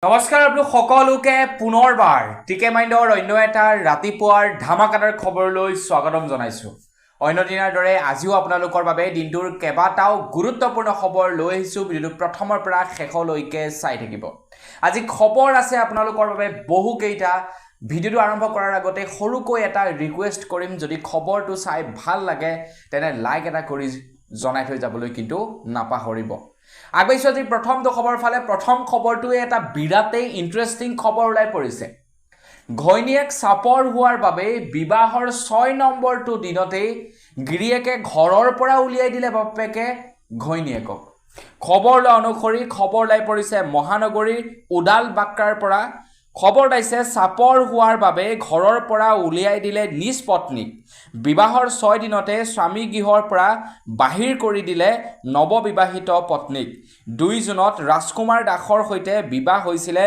নমস্কাৰ আপোনালোক সকলোকে পুনৰবাৰ টিকে মাইণ্ডৰ অন্য এটা ৰাতিপুৱাৰ ধামাকাদাৰ খবৰলৈ স্বাগতম জনাইছোঁ। অন্য দিনাৰ দৰে আজিও আপোনালোকৰ বাবে দিনটোৰ কেইবাটাও গুৰুত্বপূৰ্ণ খবৰ লৈ আহিছোঁ। ভিডিঅ'টো প্ৰথমৰ পৰা শেষলৈকে চাই থাকিব। আজি খবৰ আছে আপোনালোকৰ বাবে বহুকেইটা। ভিডিঅ'টো আৰম্ভ কৰাৰ আগতে সৰুকৈ এটা ৰিকুৱেষ্ট কৰিম, যদি খবৰটো চাই ভাল লাগে তেনে লাইক এটা কৰি জনাই থৈ যাবলৈ কিন্তু নাপাহৰিব। আগবাইছোঁ আজি প্ৰথমটো খবৰ ফালে। প্ৰথম খবৰটোৱে এটা বিৰাটেই ইণ্টাৰেষ্টিং খবৰ ওলাই পৰিছে। ঘৈণীয়েক চাপৰ হোৱাৰ বাবে বিবাহৰ 6 নম্বৰটো দিনতেই গিৰিয়েকে ঘৰৰ পৰা উলিয়াই দিলে বাপেকে ঘৈণীয়েকক। খবৰ অনুসৰি খবৰ ওলাই পৰিছে মহানগৰীৰ উডাল বাক্ৰাৰ পৰা। খবৰ ওলাইছে চাপৰ হোৱাৰ বাবে ঘৰৰ পৰা উলিয়াই দিলে নিজ পত্নীক। বিবাহৰ 6 দিনতে স্বামী গৃহৰ পৰা বাহিৰ কৰি দিলে নৱবিবাহিত পত্নীক। 2 জুনত ৰাজকুমাৰ দাসৰ সৈতে বিবাহ হৈছিলে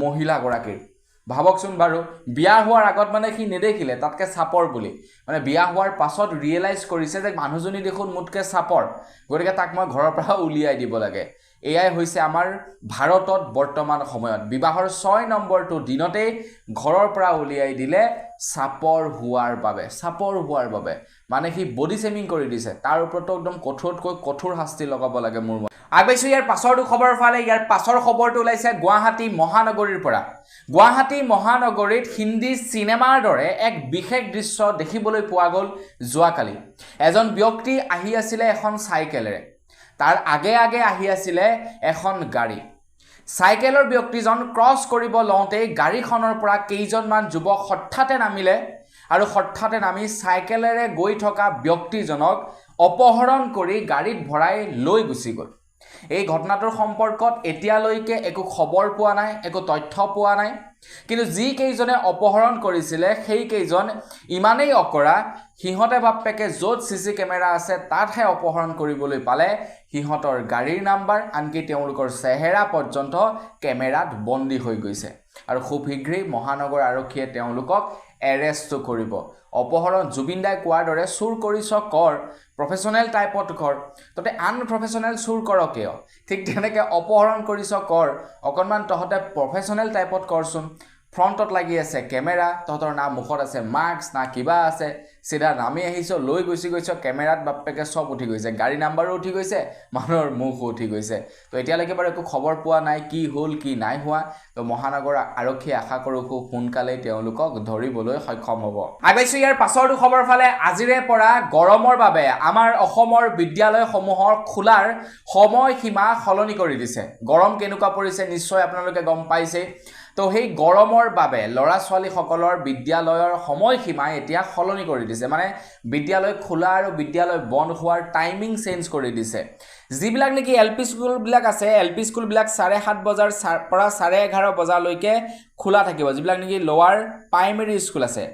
মহিলাগৰাকীৰ। ভাবকচোন বাৰু, বিয়া হোৱাৰ আগত মানে সি নেদেখিলে তাতকৈ চাপৰ বুলি, মানে বিয়া হোৱাৰ পাছত ৰিয়েলাইজ কৰিছে যে মানুহজনী দেখোন মোতকৈ চাপৰ, গতিকে তাক মই ঘৰৰ পৰা উলিয়াই দিব লাগে। এয়াই হৈছে আমাৰ ভাৰতত বৰ্তমান সময়ত। বিবাহৰ 6 নম্বৰটো দিনতেই ঘৰৰ পৰা উলিয়াই দিলে চাপৰ হোৱাৰ বাবে। চাপৰ হোৱাৰ বাবে মানে সি বডি শেমিং কৰি দিছে, তাৰ ওপৰতো একদম কঠোৰতকৈ কঠোৰ শাস্তি লগাব লাগে মোৰ মতে। আগবাইছোঁ ইয়াৰ পাছৰটো খবৰ ফালে। ইয়াৰ পাছৰ খবৰটো ওলাইছে গুৱাহাটী মহানগৰীৰ পৰা। গুৱাহাটী মহানগৰীত হিন্দী চিনেমাৰ দৰে এক বিশেষ দৃশ্য দেখিবলৈ পোৱা গ'ল যোৱাকালি। এজন ব্যক্তি আহি আছিলে এখন চাইকেলেৰে, তাৰ আগে আগে আহি আছিলে এখন গাড়ী। চাইকেলৰ ব্যক্তিজন ক্ৰছ কৰিব লওঁতেই গাড়ীখনৰ পৰা কেইজনমান যুৱক হঠাতে নামিলে আৰু হঠাতে নামি চাইকেলেৰে গৈ থকা ব্যক্তিজনক অপহৰণ কৰি গাড়ীত ভৰাই লৈ গুচি গ'ল। এই ঘটনাটোৰ সম্পৰ্কত এতিয়ালৈকে একো খবৰ পোৱা নাই, একো তথ্য পোৱা নাই। কিন্তু যিকেইজনে অপহৰণ কৰিছিলে সেইকেইজন ইমানেই অকৰা, সিহঁতে বাপেকে য'ত CC কেমেৰা আছে তাতহে অপহৰণ কৰিবলৈ পালে সিহঁতৰ গাড়ীৰ নাম্বাৰ, আনকি তেওঁলোকৰ চেহেৰা পৰ্যন্ত কেমেৰাত বন্দী হৈ গৈছে। আৰু খুব শীঘ্ৰেই মহানগৰ আৰক্ষীয়ে তেওঁলোকক এৰেষ্টটো কৰিব। অপহৰণ জুবিন দাই কোৱাৰ দৰে চুৰ কৰিছ কৰ, প্ৰফেশ্যনেল টাইপত কৰ, তহঁতে আনপ্ৰফেশ্যনেল চুৰ কৰ কিয়? ঠিক তেনেকৈ অপহৰণ কৰিছ কৰ, অকণমান তহঁতে প্ৰফেশ্যনেল টাইপত কৰচোন। ফ্ৰণ্টত লাগি আছে কেমেৰা, তহঁতৰ না মুখত আছে মাস্ক না কিবা আছে, চিধা নামি আহিছ, লৈ গুচি গৈছ, কেমেৰাত বাপেকে চব উঠি গৈছে, গাড়ী নাম্বাৰো উঠি গৈছে, মানুহৰ মুখো উঠি গৈছে। তো এতিয়ালৈকে বাৰু একো খবৰ পোৱা নাই কি হ'ল কি নাই হোৱা। তো মহানগৰ আৰক্ষীয়ে আশা কৰোঁ খুব সোনকালেই তেওঁলোকক ধৰিবলৈ সক্ষম হ'ব। আগবাইছোঁ ইয়াৰ পাছৰটো খবৰ ফালে। আজিৰে পৰা গৰমৰ বাবে আমাৰ অসমৰ বিদ্যালয়সমূহৰ খোলাৰ সময়সীমা সলনি কৰি দিছে। গৰম কেনেকুৱা পৰিছে নিশ্চয় আপোনালোকে গম পাইছে। তো সেই গৰমৰ বাবে ল'ৰা ছোৱালীসকলৰ বিদ্যালয়ৰ সময়সীমা এতিয়া সলনি কৰি দিছে, মানে বিদ্যালয় খোলা আৰু বিদ্যালয় বন্ধ হোৱাৰ টাইমিং চেঞ্জ কৰি দিছে। যিবিলাক নেকি LP স্কুলবিলাক আছে, LP স্কুলবিলাক 7:30 বজাৰ পৰা 11:30 বজালৈকে খোলা থাকিব। যিবিলাক নেকি লোৱাৰ প্ৰাইমেৰী স্কুল আছে,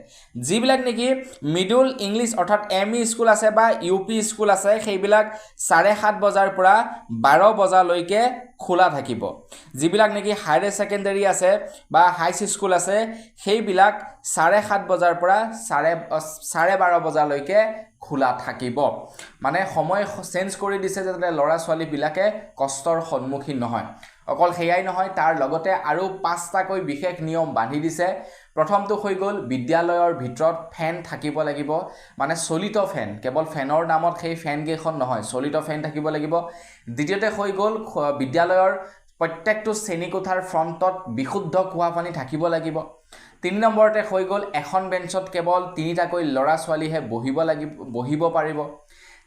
যিবিলাক নেকি মিডল ইংলিছ অৰ্থাৎ ME স্কুল আছে বা UP স্কুল আছে, সেইবিলাক 7:30 বজাৰ পৰা 12 বজালৈকে খোলা থাকিব। যিবিলাক নেকি হায়াৰ ছেকেণ্ডাৰী আছে বা হাই স্কুল আছে, সেইবিলাক 7:30 বজাৰ পৰা 12:30 বজালৈকে খোলা থাকিব। মানে সময় চেঞ্জ কৰি দিছে যাতে ল'ৰা ছোৱালীবিলাকে কষ্টৰ সন্মুখীন নহয়। অকল সেয়াই নহয়, তাৰ লগতে আৰু 5টাকৈ বিশেষ নিয়ম বান্ধি দিছে। প্ৰথমটো হৈ গ'ল বিদ্যালয়ৰ ভিতৰত ফেন থাকিব লাগিব, মানে চলিত ফেন, কেৱল ফেনৰ নামত সেই ফেনকেইখন নহয়, চলিত ফেন থাকিব লাগিব। দ্বিতীয়তে হৈ গ'ল বিদ্যালয়ৰ প্ৰত্যেকটো শ্ৰেণীকোঠাৰ ফ্ৰণ্টত বিশুদ্ধ খোৱা পানী থাকিব লাগিব। 3 নম্বৰতে হৈ গ'ল এখন বেঞ্চত কেৱল 3টাকৈ ল'ৰা ছোৱালীহে বহিব পাৰিব।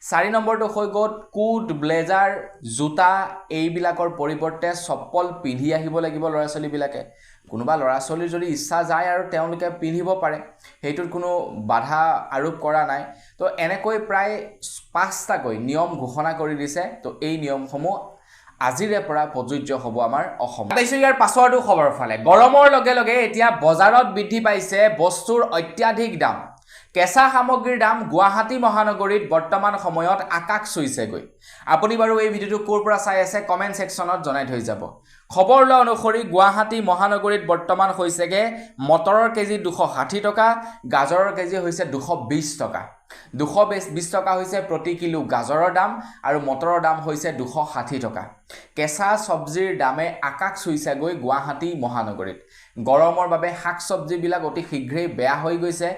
4 নম্বৰটো হৈ গ'ল কোট, ব্লেজাৰ, জোতা এইবিলাকৰ পৰিৱৰ্তে চপ্পল পিন্ধি আহিব লাগিব ল'ৰা ছোৱালীবিলাকে। কোনোবা ল'ৰা ছোৱালীৰ যদি ইচ্ছা যায় আৰু তেওঁলোকে পিন্ধিব পাৰে, সেইটোত কোনো বাধা আৰোপ কৰা নাই। তো এনেকৈ প্ৰায় 5টাকৈ নিয়ম ঘোষণা কৰি দিছে। তো এই নিয়মসমূহ আজিৰে পৰা প্ৰযোজ্য হ'ব আমাৰ অসমত। ইয়াৰ পাছৰটো খবৰ ফালে। গৰমৰ লগে লগে এতিয়া বজাৰত বৃদ্ধি পাইছে বস্তুৰ অত্যাধিক দাম। কেঁচা সামগ্ৰীৰ দাম গুৱাহাটী মহানগৰীত বৰ্তমান সময়ত আকাশ চুইছেগৈ। আপুনি বাৰু এই ভিডিঅ'টো ক'ৰ পৰা চাই আছে কমেণ্ট ছেকশ্যনত জনাই থৈ যাব। খবৰ লোৱা অনুসৰি গুৱাহাটী মহানগৰীত বৰ্তমান হৈছেগৈ মটৰৰ কেজি 260 টকা, গাজৰৰ কেজি হৈছে 220 টকা। 220 টকা হৈছে প্ৰতি কিলো গাজৰৰ দাম আৰু মটৰৰ দাম হৈছে 260 টকা। কেঁচা চব্জিৰ দামে আকাশ চুইছেগৈ গুৱাহাটী মহানগৰীত গৰমৰ বাবে শাক চব্জিবিলাক অতি শীঘ্ৰেই বেয়া হৈ গৈছে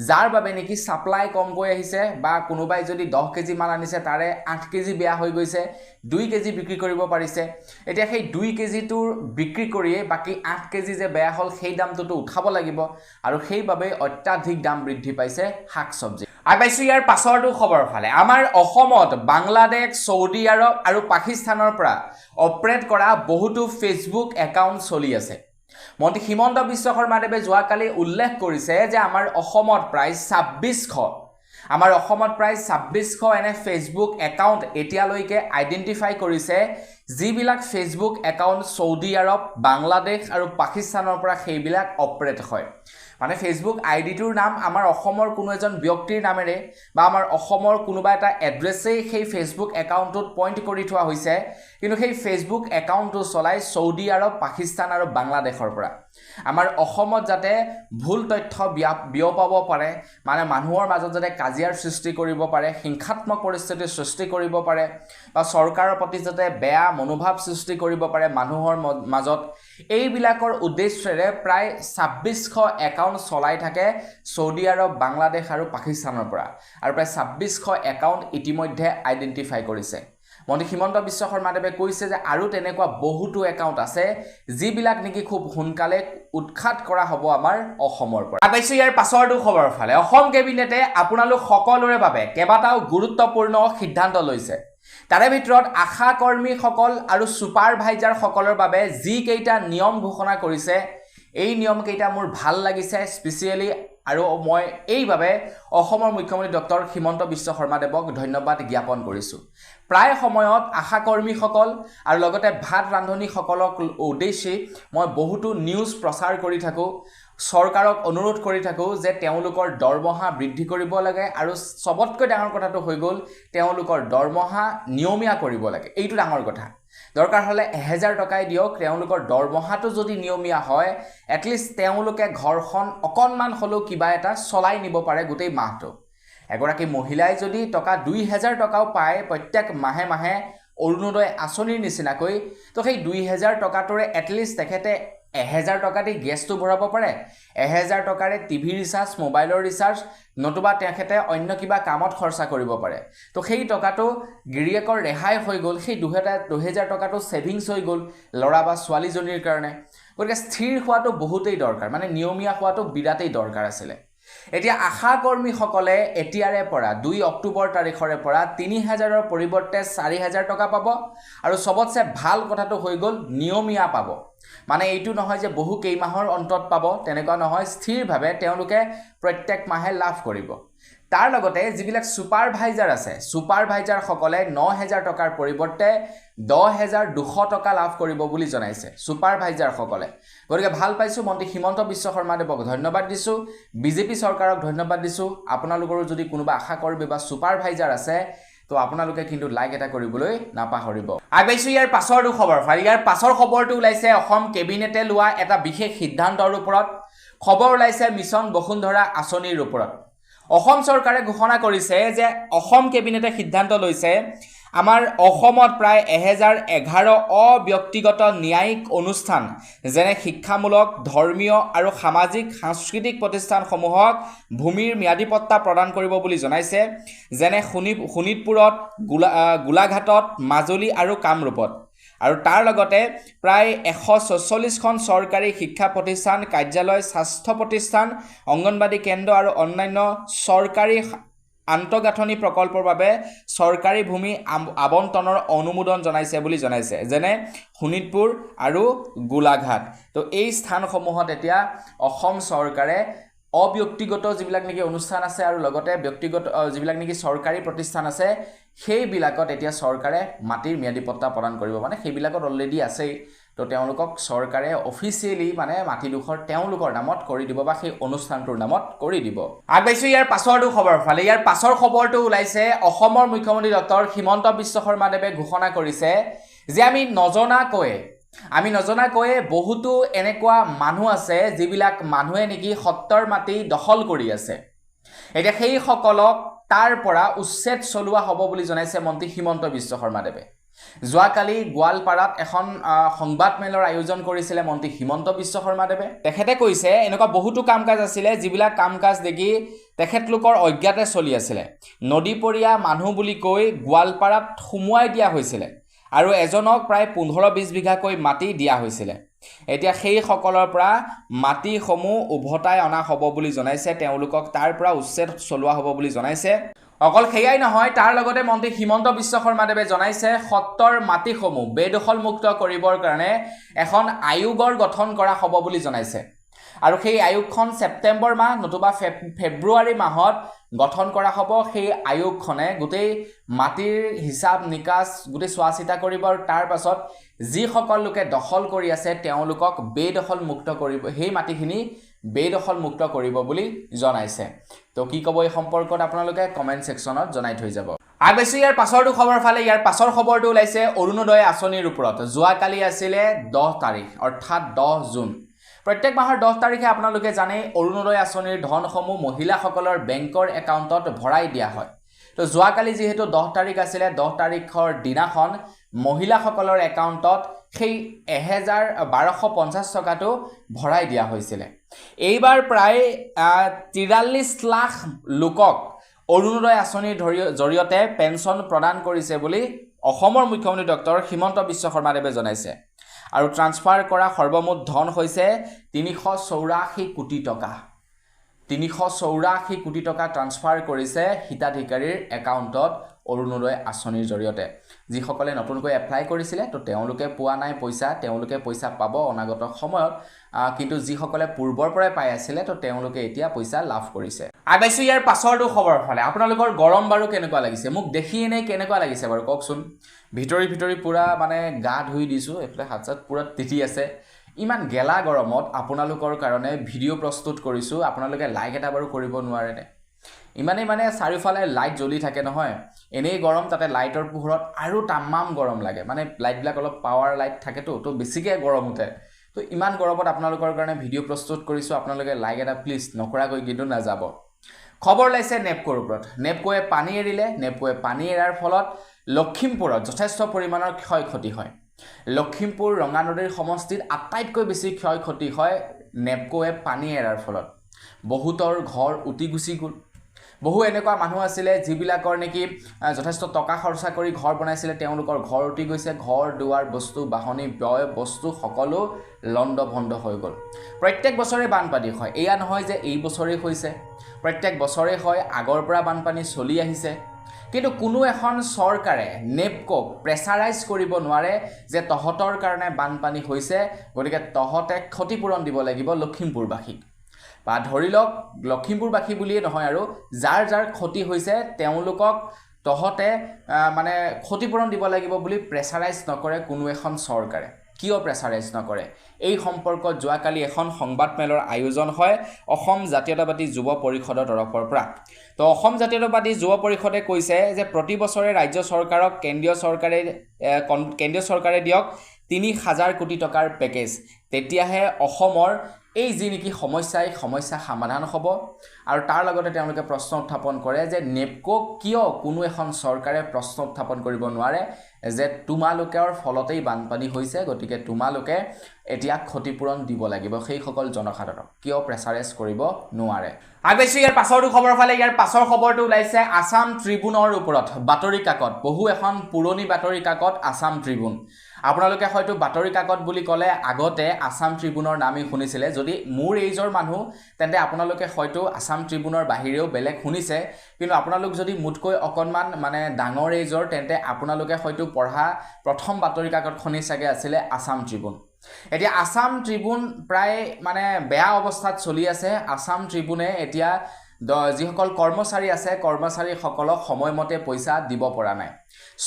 যাৰ বাবে নেকি সাপ্লাই কমকৈ আহিছে বা কোনোবাই যদি 10 কেজি মান আনিছে তাৰে 8 কেজি বেয়া হৈ গৈছে 2 কেজি বিক্ৰী কৰিব পাৰিছে এতিয়া সেই 2 কেজিটোৰ বিক্ৰী কৰিয়ে বাকি 8 কেজি যে বেয়া হ'ল সেই দামটো উঠাব লাগিব আৰু সেইবাবে অত্যাধিক দাম বৃদ্ধি পাইছে শাক চব্জি আইপাইছো ইয়াৰ পাছৰটো খবৰ ফালে আমাৰ অসমত বাংলাদেশ সৌদি আৰব আৰু পাকিস্তানৰ পৰা অপাৰেট কৰা বহুতো ফেসবুক একাউণ্ট চলি আছে মন্ত্ৰী হিমন্ত বিশ্ব শৰ্মাদেৱে যোৱাকালি উল্লেখ কৰিছে যে আমাৰ অসমত প্ৰায় 2600 এনে ফেসবুক একাউণ্ট এতিয়ালৈকে আইডেন্টিফাই কৰিছে যিবিলাক ফেসবুক একাউণ্ট সৌদি আৰব বাংলাদেশ আৰু পাকিস্তানৰ পৰা সেইবিলাক অপাৰেট হয় মানে ফেসবুক আইডিটোৰ নাম আমাৰ অসমৰ কোনো এজন ব্যক্তিৰ নামেৰে বা আমাৰ অসমৰ কোনোবা এটা এড্ৰেছেই সেই ফেসবুক একাউণ্টত পইণ্ট কৰি থোৱা হৈছে কিন্তু সেই ফেসবুক একাউণ্টটো চলাই সৌদি আৰব পাকিস্তান আৰু বাংলাদেশৰ পৰা আমাৰ অসমত যাতে ভুল তথ্য বিয়পাব পাৰে মানে মানুহৰ মাজত যাতে কাজিয়াৰ সৃষ্টি কৰিব পাৰে হিংসাত্মক পৰিস্থিতিৰ সৃষ্টি কৰিব পাৰে বা চৰকাৰৰ প্ৰতি যাতে বেয়া মনোভাৱ সৃষ্টি কৰিব পাৰে মানুহৰ মাজত এইবিলাকৰ উদ্দেশ্যৰে প্ৰায় 2600 একাউণ্ট চলাই থাকে সৌদি আৰব বাংলাদেশ আৰু পাকিস্তানৰ পৰা আৰু প্ৰায় 2600 একাউণ্ট ইতিমধ্যে আইডেন্টিফাই কৰিছে মন্ত্ৰী হিমন্ত বিশ্ব শৰ্মাদেৱে কৈছে যে আৰু তেনেকুৱা বহুতো একাউণ্ট আছে যিবিলাক নেকি খুব সোনকালে উৎখাত কৰা হ'ব আমাৰ অসমৰ পৰা আইপাইছো ইয়াৰ পাছৰটো খবৰ ফালে অসম কেবিনেটে আপোনালোক সকলোৰে বাবে কেইবাটাও গুৰুত্বপূৰ্ণ সিদ্ধান্ত লৈছে তাৰে ভিতৰত আশা কৰ্মীসকল আৰু সুপাৰভাইজাৰ সকলৰ বাবে যি কেইটা নিয়ম ঘোষণা কৰিছে এই নিয়ম কেইটা মোৰ ভাল লাগিছে স্পেশালি আৰু মই এইভাবে অসমৰ মুখ্যমন্ত্ৰী ডক্টৰ হিমন্ত বিশ্ব শৰ্মাদেৱক ধন্যবাদ জ্ঞাপন কৰিছো প্ৰায় সময়ত আশা কৰ্মীসকল আৰু লগতে ভাত ৰান্ধনীসকলক উদ্দেশ্যে মই বহুতো নিউজ প্ৰচাৰ কৰি থাকো চৰকাৰক অনুৰোধ কৰি থাকো যে তেওঁলোকৰ দৰমহা বৃদ্ধি কৰিব লাগে আৰু সবতকৈ ডাঙৰ কথাটো হৈ গ'ল তেওঁলোকৰ দৰমহা নিয়মীয়া কৰিব লাগে এইটো ডাঙৰ কথা দৰকাৰ হলে 1000 টকাই দিয়ক তেওঁলোকৰ দৰমহাটো যদি নিয়মীয়া হয় এটলিষ্ট তেওঁলোকে ঘৰখন অকনমান হলো কিবা এটা চলাই নিব পাৰে গোটেই মাহটো এগৰাকী মহিলাই যদি টকা 2000 টকাও পায় প্ৰত্যেক মাহে মাহে অৰুণোদয় আঁচনিৰ নিচিনাকৈ তো সেই 2000 টকাটোৰে এটলিষ্ট তেখেতে 1000 টকা দি গেছটো ভৰাব পাৰে 1000 টকাৰে টিভি ৰিচাৰ্জ মোবাইলৰ ৰিচাৰ্জ নতুবা তেখেতে অন্য কিবা কামত খৰচা কৰিব পাৰে তো সেই টকাটো গিৰিয়েকৰ ৰেহাই হৈ গ'ল সেই 2000 টকাটো সেভিংস হৈ গ'ল লৰা বা ছোৱালীজনীৰ কাৰণে গতিকে স্থিৰ হোৱাটো বহুতেই দৰকাৰ মানে নিয়মীয়া হোৱাটো বিৰাটেই দৰকাৰ আছিল এতিয়া আশা কৰ্মীসকলে এতিয়াৰে পৰা 2 অক্টোবৰ তাৰিখৰে পৰা 3000ৰ পৰিৱৰ্তে 4000 টকা পাব আৰু সবতছে ভাল কথাটো হৈ গ'ল নিয়মীয়া পাব মানে এইটো নহয় যে বহু কেইমাহৰ অন্তত পাব তেনেকুৱা নহয় স্থিৰভাৱে তেওঁলোকে প্ৰত্যেক মাহে লাভ কৰিব তাৰ লগতে যিবিলাক সুপাৰভাইজাৰ আছে সুপাৰভাইজাৰ সকলে 9000 টকাৰ পৰিৱৰ্তে 10200 টকা লাভ কৰিব বুলি জনাইছে সুপাৰভাইজাৰ সকলে গতিকে ভাল পাইছো মন্ত্ৰী হিমন্ত বিশ্ব শৰ্মাদেৱক ধন্যবাদ দিছো বিজেপি চৰকাৰক ধন্যবাদ দিছো আপোনালোকৰ যদি কোনোবা আশা কৰ্মী বা সুপাৰভাইজাৰ আছে তো আপোনালোকে কিন্তু লাইক এটা কৰিবলৈ নাপাহৰিব আইপাইছো ইয়াৰ পাছৰটো খবৰ ইয়াৰ পাছৰ খবৰটো ওলাইছে অসম কেবিনেটে লোৱা এটা বিশেষ সিদ্ধান্তৰ ওপৰত খবৰ ওলাইছে মিছন বসুন্ধৰা আঁচনিৰ ওপৰত অসম চৰকাৰে ঘোষণা কৰিছে যে অসম কেবিনেটে সিদ্ধান্ত লৈছে আমাৰ অসমত প্ৰায় 1011 অব্যক্তিগত ন্যায়িক অনুষ্ঠান যেনে শিক্ষামূলক ধৰ্মীয় আৰু সামাজিক সাংস্কৃতিক প্ৰতিষ্ঠানসমূহক ভূমিৰ ম্যাদী পট্টা প্ৰদান কৰিব বুলি জনাইছে যেনে শোণিতপুৰত গোলাঘাটত মাজুলী আৰু কামৰূপত আৰু তাৰ লগতে প্ৰায় 144খন চৰকাৰী শিক্ষা প্ৰতিষ্ঠান কাৰ্যালয় স্বাস্থ্য প্ৰতিষ্ঠান অংগনবাদী কেন্দ্ৰ আৰু অন্যান্য চৰকাৰী আন্তঃগাঁথনি প্ৰকল্পৰ বাবে চৰকাৰী ভূমি আবণ্টনৰ অনুমোদন জনাইছে বুলি জনাইছে যেনে শোণিতপুৰ আৰু গোলাঘাট তো এই স্থানসমূহত এতিয়া অসম চৰকাৰে অব্যক্তিগত যিবিলাক নেকি অনুষ্ঠান আছে আৰু লগতে ব্যক্তিগত যিবিলাক নেকি চৰকাৰী প্ৰতিষ্ঠান আছে সেইবিলাকত এতিয়া চৰকাৰে মাটিৰ ম্যাদী পট্টা প্ৰদান কৰিব মানে সেইবিলাকত অলৰেডি আছেই তো তেওঁলোকক চৰকাৰে অফিচিয়েলি মানে মাটিডোখৰ তেওঁলোকৰ নামত কৰি দিব বা সেই অনুষ্ঠানটোৰ নামত কৰি দিব আগবাইছো ইয়াৰ পাছৰটো খবৰ ফালে ইয়াৰ পাছৰ খবৰটো ওলাইছে অসমৰ মুখ্যমন্ত্ৰী ডক্টৰ হিমন্ত বিশ্ব শৰ্মাদেৱে ঘোষণা কৰিছে যে আমি নজনাকৈ বহুতো এনেকুৱা মানুহ আছে যিবিলাক মানুহে নেকি সত্তৰ মাটি দখল কৰি আছে এতিয়া সেই সকলক তাৰ পৰা উচ্ছেদ চলোৱা হ'ব বুলি জনাইছে মন্ত্ৰী হিমন্ত বিশ্ব শৰ্মাদেৱে যোৱাকালি গোৱালপাৰাত এখন সংবাদমেলৰ আয়োজন কৰিছিলে মন্ত্ৰী হিমন্ত বিশ্ব শৰ্মাদেৱে। তেখেতে কৈছে এনেকুৱা বহুতো কাম কাজ আছিলে যিবিলাক কাম কাজ দেখি তেখেতলোকৰ অজ্ঞাতে চলি আছিলে। নদীপৰীয়া মানুহ বুলি কৈ গোৱালপাৰাত সুমুৱাই দিয়া হৈছিলে আৰু এজনক প্ৰায় 15-20 বিঘাকৈ মাটি দিয়া হৈছিলে। এতিয়া সেইসকলৰ পৰা মাটিসমূহ উভতাই অনা হ'ব বুলি জনাইছে, তেওঁলোকক তাৰ পৰা উচ্ছেদ চলোৱা হ'ব বুলি জনাইছে। অকল সেয়াই নহয়, তাৰ লগতে মন্ত্ৰী হিমন্ত বিশ্ব শৰ্মাদেৱে জনাইছে সত্ৰৰ মাটিসমূহ বেদখলমুক্ত কৰিবৰ কাৰণে এখন আয়োগৰ গঠন কৰা হ'ব বুলি জনাইছে। আৰু সেই আয়োগখন ছেপ্টেম্বৰ মাহ নতুবা ফেব্ৰুৱাৰী মাহত গঠন কৰা হ'ব। সেই আয়োগখনে গোটেই মাটিৰ হিচাপ নিকাচ গোটেই চোৱা চিতা কৰিব আৰু তাৰ পাছত যিসকল লোকে দখল কৰি আছে তেওঁলোকক বেদখলমুক্ত কৰিব, সেই মাটিখিনি বেদখলমুক্ত কৰিব বুলি জনাইছে। তো কি ক'ব এই সম্পৰ্কত আপোনালোকে কমেণ্ট ছেকশ্যনত জনাই থৈ যাব। আগবাইছোঁ ইয়াৰ পাছৰটো খবৰ ফালে। ইয়াৰ পাছৰ খবৰটো ওলাইছে অৰুণোদয় আঁচনিৰ ওপৰত। যোৱাকালি আছিলে 10 তাৰিখ অৰ্থাৎ 10 জুন। প্ৰত্যেক মাহৰ 10 তাৰিখে আপোনালোকে জানে অৰুণোদয় আঁচনিৰ ধনসমূহ মহিলাসকলৰ বেংকৰ একাউণ্টত ভৰাই দিয়া হয়। তো যোৱাকালি যিহেতু 10 তাৰিখ আছিলে, 10 তাৰিখৰ দিনাখন মহিলাসকলৰ একাউণ্টত সেই 1250 টকাটো ভৰাই দিয়া হৈছিলে। এইবাৰ প্ৰায় 43 লাখ লোকক অৰুণোদয় আঁচনিৰ জৰিয়তে পেঞ্চন প্ৰদান কৰিছে বুলি অসমৰ মুখ্যমন্ত্ৰী ডক্টৰ হিমন্ত বিশ্ব শৰ্মাদেৱে জনাইছে। আৰু ট্ৰান্সফাৰ কৰা সৰ্বমুঠ ধন হৈছে 384 কোটি টকা। 384 কোটি টকা ট্ৰান্সফাৰ কৰিছে হিতাধিকাৰীৰ একাউণ্টত অৰুণোদয় আঁচনিৰ জৰিয়তে। যিসকলে নতুনকৈ এপ্লাই কৰিছিলে তো তেওঁলোকে পোৱা নাই পইচা, তেওঁলোকে পইচা পাব অনাগত সময়ত, কিন্তু যিসকলে পূৰ্বৰ পৰাই পাই আছিলে তো তেওঁলোকে এতিয়া পইচা লাভ কৰিছে। আগবাইছোঁ ইয়াৰ পাছৰটো খবৰ ফালে। আপোনালোকৰ গৰম বাৰু কেনেকুৱা লাগিছে? মোক দেখি এনেই কেনেকুৱা লাগিছে বাৰু কওকচোন। ভিতৰি পুৰা মানে গা ধুই দিছোঁ, এইফালে হাত চাত পুৰা তিতি আছে। ইমান গেলা গৰমত আপোনালোকৰ কাৰণে ভিডিঅ' প্ৰস্তুত কৰিছোঁ। আপোনালোকে লাইক এটা বাৰু কৰিব নোৱাৰেনে? ইমানেই মানে চাৰিওফালে লাইট জ্বলি থাকে নহয়, এনেই গৰম, তাতে লাইটৰ পোহৰত আৰু তামাম গৰম লাগে। মানে লাইটবিলাক অলপ পাৱাৰ লাইট থাকেতো, তো বেছিকৈ গৰম উঠে। তো ইমান গৰমত আপোনালোকৰ কাৰণে ভিডিঅ' প্ৰস্তুত কৰিছোঁ। আপোনালোকে লাইক এটা প্লিজ নকৰাকৈ কিন্তু নাযাব। খবৰ ওলাইছে নেপকোৰ ওপৰত। নেপকোৱে পানী এৰিলে। নেপকোৱে পানী এৰাৰ ফলত লখিমপুৰত যথেষ্ট পৰিমাণৰ ক্ষয় ক্ষতি হয়। লখিমপুৰ ৰঙা নদীৰ সমষ্টিত আটাইতকৈ বেছি ক্ষয় ক্ষতি হয় নেপকোৱে পানী এৰাৰ ফলত। বহুতৰ ঘৰ উটি গুচি গ'ল। বহু এনেকুৱা মানুহ আছিলে যিবিলাকৰ নেকি যথেষ্ট টকা খৰচা কৰি ঘৰ বনাইছিলে, তেওঁলোকৰ ঘৰ উটি গৈছে। ঘৰ দুৱাৰ বস্তু বাহনি ব্যয় বস্তু সকলো লণ্ড ভণ্ড হৈ গ'ল। প্ৰত্যেক বছৰে বানপানী হয়, এয়া নহয় যে এই বছৰেই হৈছে, প্ৰত্যেক বছৰে হয়, আগৰ পৰা বানপানী চলি আহিছে। কিন্তু কোনো এখন চৰকাৰে নেপকক প্ৰেছাৰাইজ কৰিব নোৱাৰে যে তহঁতৰ কাৰণে বানপানী হৈছে, গতিকে তহঁতে ক্ষতিপূৰণ দিব লাগিব লখিমপুৰবাসীক। বা ধৰি লওক লখিমপুৰবাসী বুলিয়ে নহয়, আৰু যাৰ যাৰ ক্ষতি হৈছে তেওঁলোকক তহঁতে মানে ক্ষতিপূৰণ দিব লাগিব বুলি প্ৰেছাৰাইজ নকৰে কোনো এখন চৰকাৰে। কিয় প্ৰেছাৰাইজ নকৰে? এই সম্পৰ্কত যোৱাকালি এখন সংবাদমেলৰ আয়োজন হয় অসম জাতীয়তাবাদী যুৱ পৰিষদৰ তৰফৰ পৰা। তো অসম জাতীয়তাবাদী যুৱ পৰিষদে কৈছে যে প্ৰতি বছৰে ৰাজ্য চৰকাৰক কেন্দ্ৰীয় চৰকাৰে দিয়ক 3000 কোটি টকাৰ পেকেজ, তেতিয়াহে অসমৰ এই যি নেকি সমস্যা সমাধান হ'ব। আৰু তাৰ লগতে তেওঁলোকে প্ৰশ্ন উত্থাপন কৰে যে নেপকক কিয় কোনো এখন চৰকাৰে প্ৰশ্ন উত্থাপন কৰিব নোৱাৰে যে তোমালোকৰ ফলতেই বানপানী হৈছে, গতিকে তোমালোকে এতিয়া ক্ষতিপূৰণ দিব লাগিব সেইসকল জনসাধাৰণক, কিয় প্ৰেছাৰাইজ কৰিব নোৱাৰে? আগবাইছোঁ ইয়াৰ পাছৰটো খবৰ ফালে। ইয়াৰ পাছৰ খবৰটো ওলাইছে আছাম ট্ৰিবিউনৰ ওপৰত। বাতৰি কাকত, বহু এখন পুৰণি বাতৰি কাকত আছাম ট্ৰিবিউন। আপোনালোকে হয়তো বাতৰি কাকত বুলি ক'লে আগতে আছাম ট্ৰিবিউনৰ নামেই শুনিছিলে। যদি মোৰ এইজৰ মানুহ তেন্তে আপোনালোকে হয়তো আছাম ট্ৰিবিউনৰ বাহিৰেও বেলেগ শুনিছে, কিন্তু আপোনালোক যদি মোতকৈ অকণমান মানে ডাঙৰ এইজৰ তেন্তে আপোনালোকে হয়তো পঢ়া প্ৰথম বাতৰি কাকতখনেই চাগে আছিলে আছাম ট্ৰিবিউন। এতিয়া আছাম ট্ৰিবিউন প্ৰায় মানে বেয়া অৱস্থাত চলি আছে। আছাম ট্ৰিবিউনে এতিয়া যিসকল কৰ্মচাৰী আছে কৰ্মচাৰীসকলক সময়মতে পইচা দিব পৰা নাই।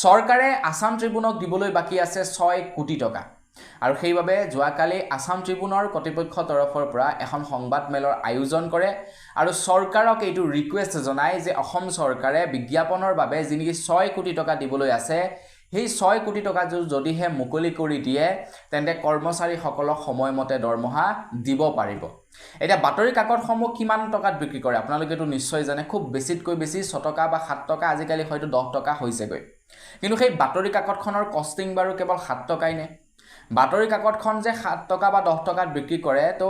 চৰকাৰে আছাম ট্ৰিবিউনক দিবলৈ বাকী আছে 6 কোটি টকা। আৰু সেইবাবে যোৱাকালি আছাম ট্ৰিবিউনৰ কৰ্তৃপক্ষৰ তৰফৰ পৰা এখন সংবাদমেলৰ আয়োজন কৰে আৰু চৰকাৰক এইটো ৰিকুৱেষ্ট জনায় যে অসম চৰকাৰে বিজ্ঞাপনৰ বাবে যি নেকি 6 কোটি টকা দিবলৈ আছে, সেই 6 কোটি টকা যদিহে মুকলি কৰি দিয়ে তেন্তে কৰ্মচাৰীসকলক সময়মতে দৰমহা দিব পাৰিব। এতিয়া বাতৰি কাকতসমূহ কিমান টকাত বিক্ৰী কৰে আপোনালোকেতো নিশ্চয় জানে। খুব বেছিতকৈ বেছি 6 টকা বা 7 টকা, আজিকালি হয়তো 10 টকা হৈছেগৈ। কিন্তু সেই বাতৰি কাকতখনৰ কষ্টিং বাৰু কেৱল 7 টকাই নে বাতৰি কাকতখন যে 7 টকা বা 10 টকাত বিক্ৰী কৰে তো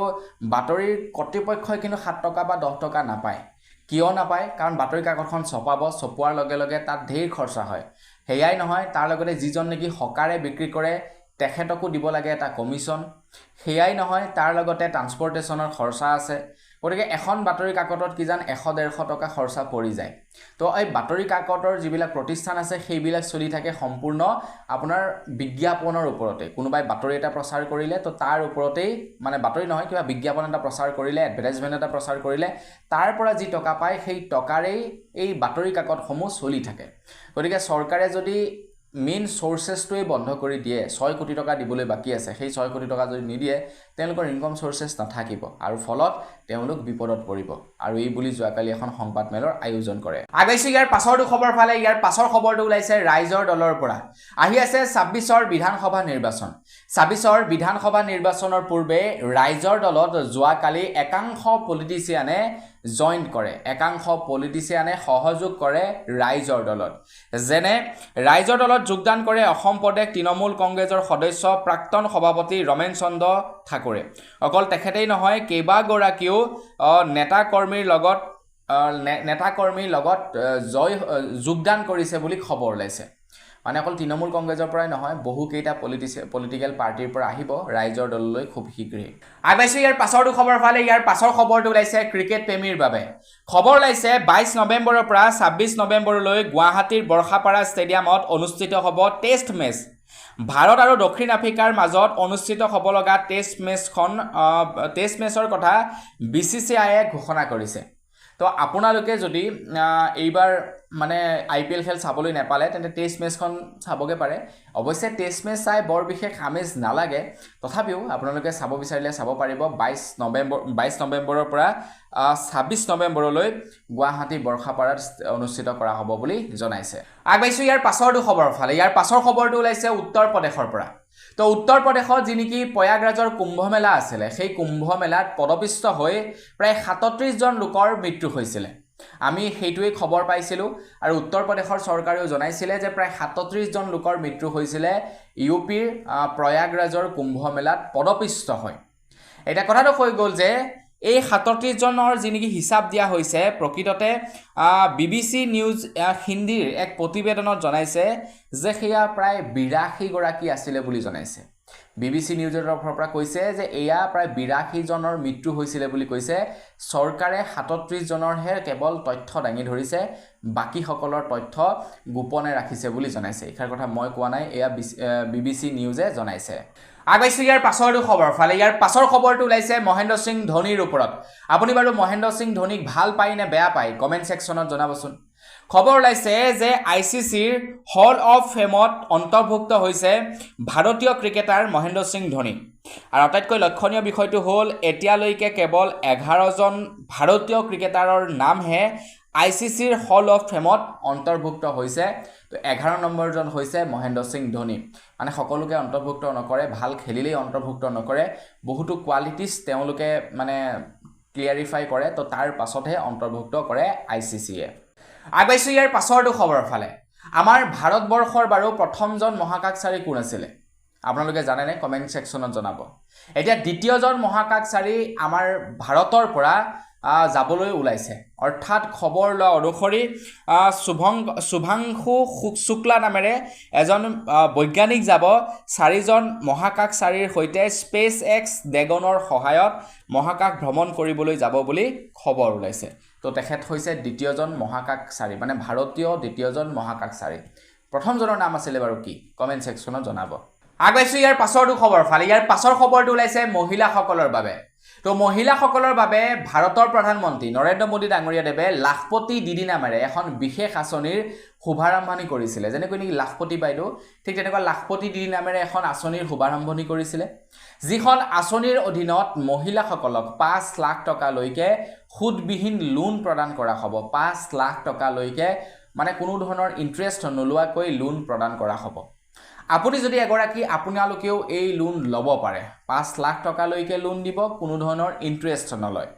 বাতৰিৰ কৰ্তৃপক্ষই কিন্তু 7 টকা বা 10 টকা নাপায় কিয় নাপায় কাৰণ বাতৰি কাকতখন ছপোৱাৰ লগে লগে তাত ঢেৰ খৰচা হয় হেয়াই নহয় তাৰ লগতে যিজন নেকি হকাৰে বিক্ৰী কৰে তেখেতকো দিব লাগে এটা কমিশন হেয়াই নহয় তাৰ লগতে ট্ৰান্সপৰ্টেশনৰ খৰচা আছে গতিকে এখন বাতৰি কাকতত কিজান 100-150 টকা খৰচা পৰি যায় তো এই বাতৰি কাকতৰ যিবিলাক প্ৰতিষ্ঠান আছে সেইবিলাক চলি থাকে সম্পূৰ্ণ আপোনাৰ বিজ্ঞাপনৰ ওপৰতে কোনোবাই বাতৰি এটা প্ৰচাৰ কৰিলে তো তাৰ ওপৰতেই মানে বাতৰি নহয় কিবা বিজ্ঞাপন এটা প্ৰচাৰ কৰিলে এডভাৰটাইজমেন্ট এটা প্ৰচাৰ কৰিলে তাৰ পৰা যি টকা পায় সেই টকাৰেই এই বাতৰি কাকতসমূহ চলি থাকে গতিকে চৰকাৰে যদি মেইন সোৰ্সেসটোই বন্ধ কৰি দিয়ে 6 কোটি টকা দিবলৈ বাকি আছে সেই 6 কোটি টকা যদি নিদিয়ে তেওঁলোকৰ ইনকাম সোৰ্সেস নাথাকিব আৰু ফলত তেওঁলোক বিপদত পৰিব আৰু এই বুলি যোৱাকালি এখন সংবাদ মেলৰ আয়োজন কৰে আগাইছে ইয়াৰ পাছৰটো খবৰ ফালে ইয়াৰ পাছৰ খবৰটো ওলাইছে ৰাইজৰ দলৰ পৰা আহি আছে 26ৰ বিধানসভা নিৰ্বাচন 26ৰ বিধানসভা নিৰ্বাচনৰ পূৰ্বে ৰাইজৰ দলত যোৱাকালি একাংশ পলিটিচিয়ানে জয়েন কৰে একাংশ পলিটিচিয়ানে সহযোগ কৰে ৰাইজৰ দলত যেনে ৰাইজৰ দলত যোগদান কৰে অসম প্ৰদেশ তৃণমূল কংগ্ৰেছৰ সদস্য প্ৰাক্তন সভাপতি ৰমেন চন্দ্ৰ ঠাকুৰে অকল তেখেতেই নহয় কেইবাগৰাকীও নেতা কৰ্মীৰ লগত যোগদান কৰিছে বুলি খবৰ ওলাইছে মানে অকল তৃণমূল কংগ্ৰেছৰ পৰাই নহয় বহু কেইটা পলিটিক্যাল পাৰ্টিৰ পৰা আহিব ৰাইজৰ দললৈ খুব শীঘ্ৰেই আগবাইছে ইয়াৰ পাছৰটো খবৰ ফালে ইয়াৰ পাছৰ খবৰটো ওলাইছে ক্ৰিকেট প্ৰেমীৰ বাবে খবৰ ওলাইছে 22 নৱেম্বৰৰ পৰা 26 নৱেম্বৰলৈ গুৱাহাটীৰ বৰ্ষাপাৰা ষ্টেডিয়ামত অনুষ্ঠিত হ'ব টেষ্ট মেচ ভাৰত আৰু দক্ষিণ আফ্ৰিকাৰ মাজত অনুষ্ঠিত হ'ব লগা টেষ্ট মেচৰ কথা বিসিসিআইয়ে ঘোষণা কৰিছে তো আপোনালোকে যদি এইবাৰ মানে আইপিএল খেল চাবলৈ নেপালে তেন্তে টেষ্ট মেচখন চাবগে পাৰে অৱশ্যে টেষ্ট মেচ চাই বৰ বিশেষ আমেজ নালাগে তথাপিও আপোনালোকে চাব বিচাৰিলে চাব পাৰিব 22 নৱেম্বৰৰ পৰা 26 নৱেম্বৰলৈ গুৱাহাটী বৰ্ষাপাৰাত অনুষ্ঠিত কৰা হ'ব বুলি জনাইছে আগবাইছো ইয়াৰ পাছৰটো খবৰ ফালে ইয়াৰ পাছৰ খবৰটো ওলাইছে উত্তৰ প্ৰদেশৰ পৰা তো উত্তৰ প্ৰদেশত যি নেকি প্ৰয়াগৰাজৰ কুম্ভ মেলা আছিল সেই কুম্ভ মেলাত পদপিষ্ট হৈ প্ৰায় 37 জন লোকৰ মৃত্যু হৈছিল আমি সেইটোৱে খবৰ পাইছিলো আৰু উত্তৰ প্ৰদেশৰ চৰকাৰেও জনাইছিলে যে প্ৰায় 37 জন লোকৰ মৃত্যু হৈছিল ইউপিৰ প্ৰয়াগৰাজৰ কুম্ভ মেলাত পদপিষ্ট হৈ এটা কথাটো হৈ গ'ল যে এই 37 জনৰ যি নেকি হিচাপ দিয়া হৈছে প্ৰকৃততে বিবিসি নিউজ হিন্দীৰ এক প্ৰতিবেদনত জনাইছে যে সেয়া প্ৰায় 82 গৰাকী আছিল বুলি জনাইছে বিবিসি নিউজৰ তৰফৰ পৰা কৈছে যে এয়া প্ৰায় 82 জনৰ মৃত্যু হৈছিল বুলি কৈছে চৰকাৰে 37 জনৰহে কেৱল তথ্য দাঙি ধৰিছে বাকি সকলৰ তথ্য গোপনে ৰাখিছে বুলি জনাইছে এখাৰ কথা মই কোৱা নাই এয়া বিবিসি নিউজে জনাইছে আগবাইছো ইয়াৰ পাছৰটো খবৰ ফালে ইয়াৰ পাছৰ খবৰটো ওলাইছে মহেন্দ্ৰ সিং ধোনিৰ ওপৰত আপুনি বাৰু মহেন্দ্ৰ সিং ধোনিক ভাল পায় নে বেয়া পায় কমেন্ট সেকশনত জনাবচোন খবৰ ওলাইছে যে আইসিসিৰ হল অফ ফেমত অন্তৰ্ভুক্ত হৈছে ভাৰতীয় ক্ৰিকেটাৰ মহেন্দ্ৰ সিং ধোনি আৰু আটাইতকৈ লক্ষণীয় বিষয়টো হ'ল এতিয়ালৈকে কেৱল 11 জন ভাৰতীয় ক্ৰিকেটাৰৰ নামহে আইসিসিৰ হল অফ ফেমত অন্তৰ্ভুক্ত হৈছে তো 11 নম্বৰজন হৈছে মহেন্দ্ৰ সিং ধোনি মানে সকলোকে অন্তৰ্ভুক্ত নকৰে ভাল খেলিলেই অন্তৰ্ভুক্ত নকৰে বহুতো কোৱালিটিজ তেওঁলোকে মানে ক্লিয়াৰিফাই কৰে তো তাৰ পাছতহে অন্তৰ্ভুক্ত কৰে আইসিসিয়ে আগবাইছো ইয়াৰ পাছৰটো খবৰ ফালে আমাৰ ভাৰতবৰ্ষৰ বাৰু প্ৰথমজন মহাকাশচাৰী কোন আছিল আপোনালোকে জানেনে কমেন্ট সেকশনত জনাব এতিয়া দ্বিতীয়জন মহাকাশচাৰী আমাৰ ভাৰতৰ পৰা যাবলৈ ওলাইছে অৰ্থাৎ খবৰ লোৱা অনুসৰি শুভাংশু শুক্লা নামেৰে এজন বৈজ্ঞানিক যাব 4 জন মহাকাশচাৰীৰ সৈতে স্পেস এক্স ড্ৰেগনৰ সহায়ত মহাকাশ ভ্ৰমণ কৰিবলৈ যাব বুলি খবৰ ওলাইছে তো তেখেত হৈছে দ্বিতীয়জন মহাকাশচাৰী মানে ভাৰতীয় দ্বিতীয়জন মহাকাশচাৰী প্ৰথমজনৰ নাম আছিল বাৰু কি কমেন্ট সেকশনত জনাব আগবাইছো ইয়াৰ পাছৰটো খবৰ ফালে ইয়াৰ পাছৰ খবৰটো ওলাইছে মহিলাসকলৰ বাবে তো মহিলাসকলৰ বাবে ভাৰতৰ প্ৰধানমন্ত্ৰী নৰেন্দ্ৰ মোদী ডাঙৰীয়াদেৱে লাখপতি দিদি নামেৰে এখন বিশেষ আঁচনিৰ শুভাৰম্ভণি কৰিছিল যেনেকৈ নেকি লাখপতি বাইদেউ ঠিক তেনেকুৱা লাখপতি দিদি নামেৰে এখন আঁচনিৰ শুভাৰম্ভনি কৰিছিল যিখন আঁচনিৰ অধীনত মহিলাসকলক 5 লাখ টকা লৈকে সুদবিহীন লোন প্ৰদান কৰা হ'ব 5 লাখ টকা লৈকে মানে কোনো ধৰণৰ ইন্টাৰেষ্ট নলোৱাকৈ লোন প্ৰদান কৰা হ'ব আপুনি যদি এগৰাকী আপোনালোকেও এই লোন ল'ব পাৰে 5 লাখ টকা লৈকে লোন দিব কোনো ধৰণৰ ইন্টাৰেষ্ট নলয়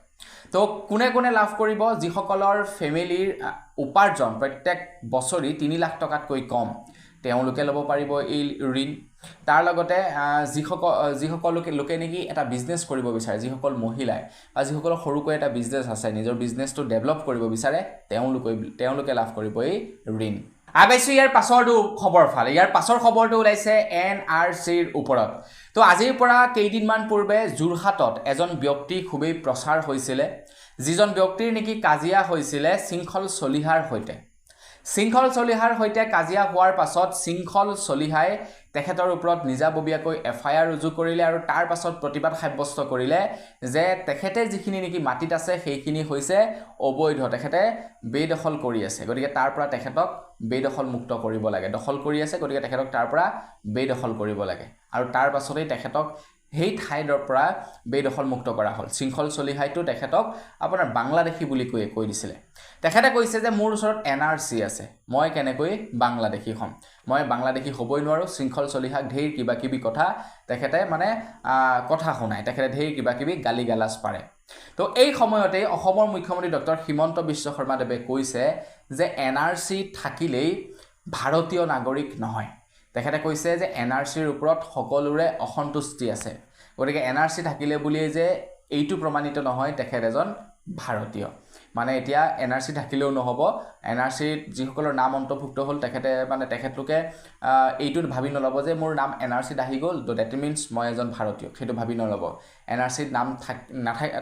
তো কোনে কোনে লাভ কৰিব যিসকলৰ ফেমিলিৰ উপাৰ্জন প্ৰত্যেক বছৰি 3 লাখ টকাতকৈ কম তেওঁলোকে ল'ব পাৰিব এই ঋণ তাৰ লগতে যিসকল লোকে নেকি এটা বিজনেছ কৰিব বিচাৰে যিসকল মহিলাই বা যিসকল সৰুকৈ এটা বিজনেছ আছে নিজৰ বিজনেছটো ডেভেলপ কৰিব বিচাৰে তেওঁলোকে লাভ কৰিব এই ঋণ আগাইছো ইয়াৰ পাছৰটো খবৰ ফালে ইয়াৰ পাছৰ খবৰটো ওলাইছে NRCৰ ওপৰত তো আজিৰ পৰা কেইদিনমান পূৰ্বে যোৰহাটত এজন ব্যক্তি খুবেই প্ৰচাৰ হৈছিলে যিজন ব্যক্তিৰ নেকি কাজিয়া হৈছিলে শৃংখল চলিহাৰ সৈতে কাজিয়া হোৱাৰ পাছত শৃংখল চলিহাই তেখেতৰ ওপৰত নিজাববীয়াকৈ FIR ৰুজু কৰিলে আৰু তাৰ পাছত প্ৰতিবাদ সাব্যস্ত কৰিলে যে তেখেতে যিখিনি নেকি মাটিত আছে সেইখিনি হৈছে অবৈধ তেখেতে বেদখল কৰি আছে গতিকে তাৰ পৰা তেখেতক বেদখল মুক্ত কৰিব লাগে দখল কৰি আছে গতিকে তেখেতক তাৰ পৰা বেদখল কৰিব লাগে আৰু তাৰ পাছতেই তেখেতক সেই ঠাইৰ পৰা বেদখল মুক্ত কৰা হ'ল শৃংখল চলিহাইটো তেখেতক আপোনাৰ বাংলাদেশী বুলি কৈ দিছিলে তেখেতে কৈছে যে মোৰ ওচৰত NRC আছে মই কেনেকৈ বাংলাদেশী হ'ম মই বাংলাদেশী হ'বই নোৱাৰো শৃংখল চলিহাক ঢেৰ কিবা কিবি কথা তেখেতে মানে কথা শুনায় তেখেতে ঢেৰ কিবা কিবি গালি গালাজ পাৰে তো এই সময়তে অসমৰ মুখ্যমন্ত্ৰী ডক্টৰ হিমন্ত বিশ্ব শৰ্মাদেৱে কৈছে যে NRC থাকিলেই ভাৰতীয় নাগৰিক নহয় তেখেতে কৈছে যে NRCৰ ওপৰত সকলোৰে অসন্তুষ্টি আছে গতিকে NRC থাকিলে বুলিয়ে যে এইটো প্ৰমাণিত নহয় তেখেত এজন ভাৰতীয় মানে এতিয়া NRC থাকিলেও নহব NRC যিসকলৰ নাম অন্তৰ্ভুক্ত হ'ল তেখেতলোকে এইটো ভাবি নলব যে মোৰ নাম NRC আহি গ'ল তো দ্যাট মিন্স মই এজন ভাৰতীয় সেইটো ভাবি নলব NRC নাম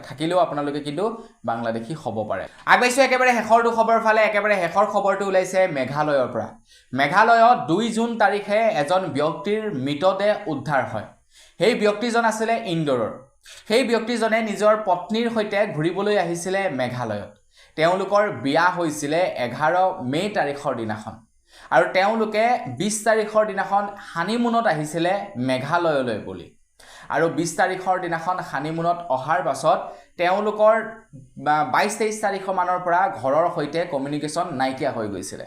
থাকিলেও আপোনালোকে কিন্তু বাংলাদেশী হ'ব পাৰে আগবাইছো একেবাৰে শেষৰটো খবৰ ফালে একেবাৰে শেষৰ খবৰটো ওলাইছে মেঘালয়ৰ পৰা মেঘালয়ত 2 জুন তাৰিখে এজন ব্যক্তিৰ মৃতদেহ উদ্ধাৰ হয় সেই ব্যক্তিজন আছিল ইন্দোৰৰ সেই ব্যক্তিজনে নিজৰ পত্নীৰ সৈতে ঘূৰিবলৈ আহিছিলে মেঘালয়ত তেওঁলোকৰ বিয়া হৈছিল 11 মে তাৰিখৰ দিনাখন আৰু তেওঁলোকে 20 তাৰিখৰ দিনাখন হানিমুনত আহিছিল মেঘালয়লৈ বুলি আৰু 20 তাৰিখৰ দিনাখন হানিমুনত অহাৰ পাছত তেওঁলোকৰ 22-23 তাৰিখৰ মানৰ পৰা ঘৰৰ সৈতে কমিউনিকেশ্যন নাইকিয়া হৈ গৈছিল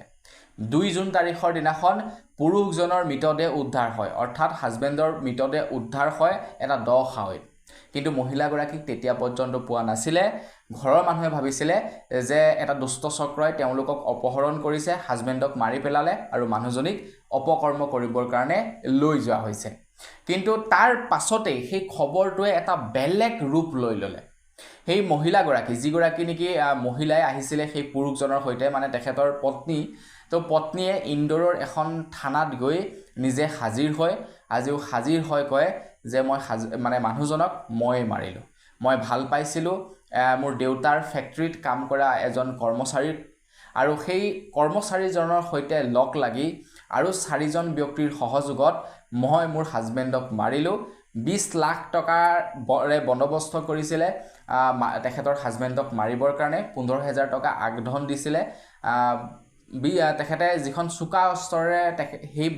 2 জুন তাৰিখৰ দিনাখন পুৰুষজনৰ মৃতদেহ উদ্ধাৰ হয় অৰ্থাৎ হাজবেণ্ডৰ মৃতদেহ উদ্ধাৰ হয় এটা দ খাৱৈত কিন্তু মহিলাগৰাকীক তেতিয়া পৰ্যন্ত পোৱা নাছিলে ঘৰৰ মানুহে ভাবিছিলে যে এটা দুষ্ট চক্ৰই তেওঁলোকক অপহৰণ কৰিছে হাজবেণ্ডক মাৰি পেলালে আৰু মানুহজনীক অপকৰ্ম কৰিবৰ কাৰণে লৈ যোৱা হৈছে কিন্তু তাৰ পাছতে সেই খবৰটোৱে এটা বেলেগ ৰূপ লৈ ল'লে সেই মহিলাগৰাকী যিগৰাকী নেকি মহিলাই আহিছিলে সেই পুৰুষজনৰ সৈতে মানে তেখেতৰ পত্নী তো পত্নীয়ে ইন্দোৰৰ এখন থানাত গৈ নিজে হাজিৰ হয় কয় যে মই মানে মানুহজনক মই মাৰিলোঁ মই ভাল পাইছিলোঁ মোৰ দেউতাৰ ফেক্টৰীত কাম কৰা এজন কৰ্মচাৰীক আৰু সেই কৰ্মচাৰীজনৰ সৈতে লগ লাগি আৰু 4জন ব্যক্তিৰ সহযোগত মই মোৰ হাজবেণ্ডক মাৰিলোঁ 20 লাখ টকাৰ বন্দবস্ত কৰিছিলে তেখেতৰ হাজবেণ্ডক মাৰিবৰ কাৰণে 15,000 টকা আগধন দিছিলে তেখেতে যিখন চুকা অস্ত্ৰৰে সেই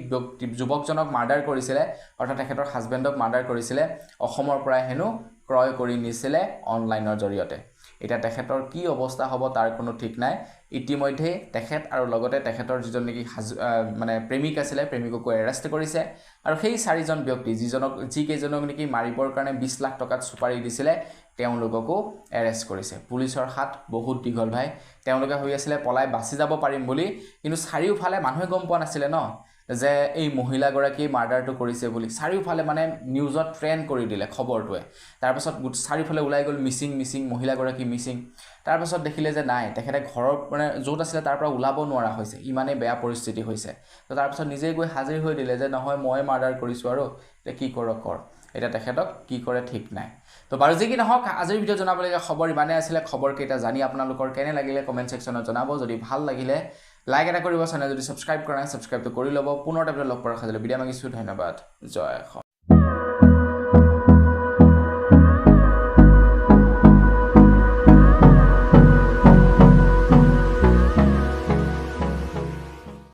যুৱকজনক মাৰ্ডাৰ কৰিছিলে অৰ্থাৎ তেখেতৰ হাজবেণ্ডক মাৰ্ডাৰ কৰিছিলে অসমৰ পৰা হেনো ক্ৰয় কৰি নিছিলে অনলাইনৰ জৰিয়তে এটা তেখেতৰ কি অৱস্থা হ'ব তাৰ কোনো ঠিক নাই ইতিমধ্যে তেখেত আৰু লগতে তেখেতৰ যিজন নেকি মানে প্ৰেমিক আছিল প্ৰেমিককো এৰেষ্ট কৰিছে আৰু সেই 4জন ব্যক্তি যিকেইজনক নেকি মাৰিবৰ কাৰণে 20 লাখ টকাত সুপাৰি দিছিলে তেওঁলোককো এৰেষ্ট কৰিছে পুলিচৰ হাত বহুত দীঘল ভাই তেওঁলোকে হৈ আছিল পলাই বাচি যাব পাৰিম বুলি কিন্তু চাৰিওফালে মানুহে গম পোৱা নাছিলে ন যে এই মহিলাগৰাকী মাৰ্ডাৰটো কৰিছে বুলি চাৰিওফালে মানে নিউজত ট্ৰেন্ড কৰি দিলে খবৰটোৱে তাৰ পাছত চাৰিওফালে ওলাই গ'ল মিছিং মহিলাগৰাকী মিছিং তাৰ পাছত দেখিলে যে নাই তেখেতে ঘৰৰ মানে য'ত আছিল তাৰ পৰা ওলাব নোৱাৰা হৈছে ইমানে বেয়া পৰিস্থিতি হৈছে তো তাৰ পাছত নিজে গৈ হাজিৰ হৈ দিলে যে নহয় মই মাৰ্ডাৰ কৰিছো আৰু কি কৰ এটা তেখেতক কি কৰে ঠিক নাই তো বাৰু যি কি নহওক আজিৰ ভিডিঅ' জনাবলগীয়া খবৰ ইমানে আছিল খবৰ কেইটা জানি আপোনালোকৰ কেনে লাগিলে কমেন্ট সেকশনত জনাব যদি ভাল লাগিলে লাইক এটা কৰিব চেনেল যদি সাবস্ক্ৰাইব কৰা নাই সাবস্ক্ৰাইবটো কৰি ল'ব পুনৰ এটা লগ পোৱাৰ খাজলে বিদায় মাগিছো ধন্যবাদ জয়